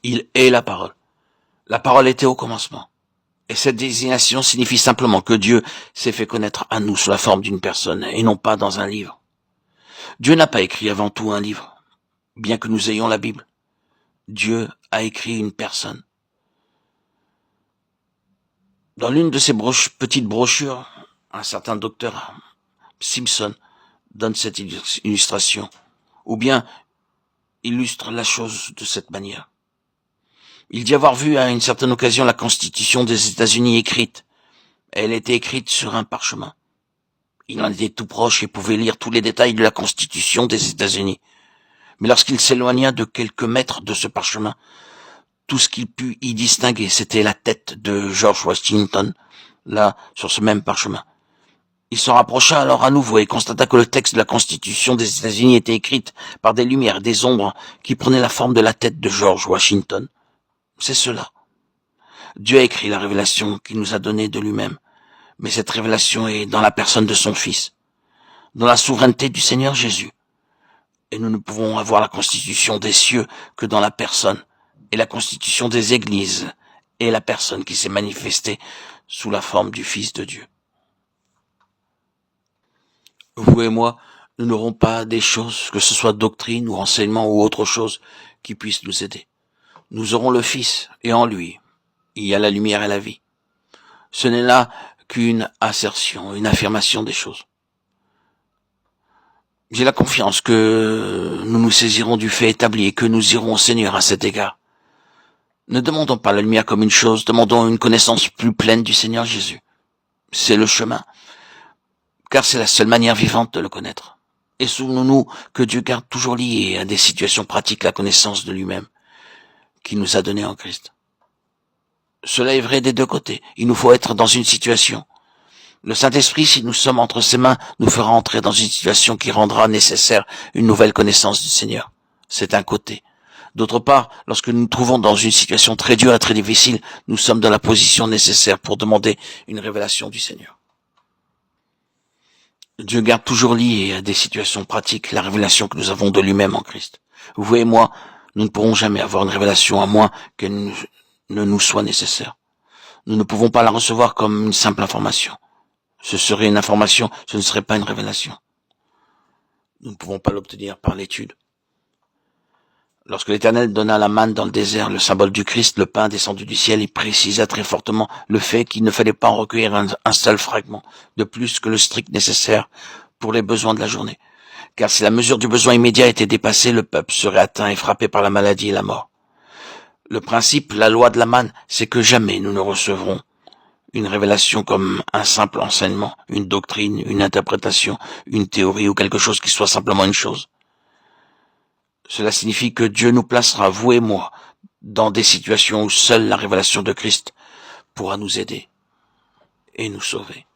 Il est la parole. La parole était au commencement. Et cette désignation signifie simplement que Dieu s'est fait connaître à nous sous la forme d'une personne et non pas dans un livre. Dieu n'a pas écrit avant tout un livre, bien que nous ayons la Bible. Dieu a écrit une personne. Dans l'une de ces petites brochures, un certain docteur Simpson donne cette illustration, ou bien illustre la chose de cette manière. Il dit avoir vu à une certaine occasion la Constitution des États-Unis écrite. Elle était écrite sur un parchemin. Il en était tout proche et pouvait lire tous les détails de la Constitution des États-Unis. Mais lorsqu'il s'éloigna de quelques mètres de ce parchemin, tout ce qu'il put y distinguer, c'était la tête de George Washington, là, sur ce même parchemin. Il s'en rapprocha alors à nouveau et constata que le texte de la Constitution des États-Unis était écrite par des lumières et des ombres qui prenaient la forme de la tête de George Washington. C'est cela. Dieu a écrit la révélation qu'il nous a donnée de lui-même, mais cette révélation est dans la personne de son Fils, dans la souveraineté du Seigneur Jésus. Et nous ne pouvons avoir la constitution des cieux que dans la personne, et la constitution des églises est la personne qui s'est manifestée sous la forme du Fils de Dieu. Vous et moi, nous n'aurons pas des choses, que ce soit doctrine ou enseignement ou autre chose, qui puissent nous aider. Nous aurons le Fils, et en lui, il y a la lumière et la vie. Ce n'est là qu'une assertion, une affirmation des choses. J'ai la confiance que nous nous saisirons du fait établi et que nous irons au Seigneur à cet égard. Ne demandons pas la lumière comme une chose, demandons une connaissance plus pleine du Seigneur Jésus. C'est le chemin, car c'est la seule manière vivante de le connaître. Et souvenons-nous que Dieu garde toujours lié à des situations pratiques la connaissance de lui-même, qu'il nous a donnée en Christ. Cela est vrai des deux côtés. Il nous faut être dans une situation. Le Saint-Esprit, si nous sommes entre ses mains, nous fera entrer dans une situation qui rendra nécessaire une nouvelle connaissance du Seigneur. C'est un côté. D'autre part, lorsque nous nous trouvons dans une situation très dure et très difficile, nous sommes dans la position nécessaire pour demander une révélation du Seigneur. Dieu garde toujours lié à des situations pratiques la révélation que nous avons de lui-même en Christ. Vous et moi, nous ne pourrons jamais avoir une révélation à moins qu'elle ne nous soit nécessaire. Nous ne pouvons pas la recevoir comme une simple information. Ce serait une information, ce ne serait pas une révélation. Nous ne pouvons pas l'obtenir par l'étude. Lorsque l'Éternel donna la manne dans le désert, le symbole du Christ, le pain descendu du ciel, il précisa très fortement le fait qu'il ne fallait pas en recueillir un seul fragment, de plus que le strict nécessaire pour les besoins de la journée. Car si la mesure du besoin immédiat était dépassée, le peuple serait atteint et frappé par la maladie et la mort. Le principe, la loi de la manne, c'est que jamais nous ne recevrons une révélation comme un simple enseignement, une doctrine, une interprétation, une théorie ou quelque chose qui soit simplement une chose. Cela signifie que Dieu nous placera, vous et moi, dans des situations où seule la révélation de Christ pourra nous aider et nous sauver.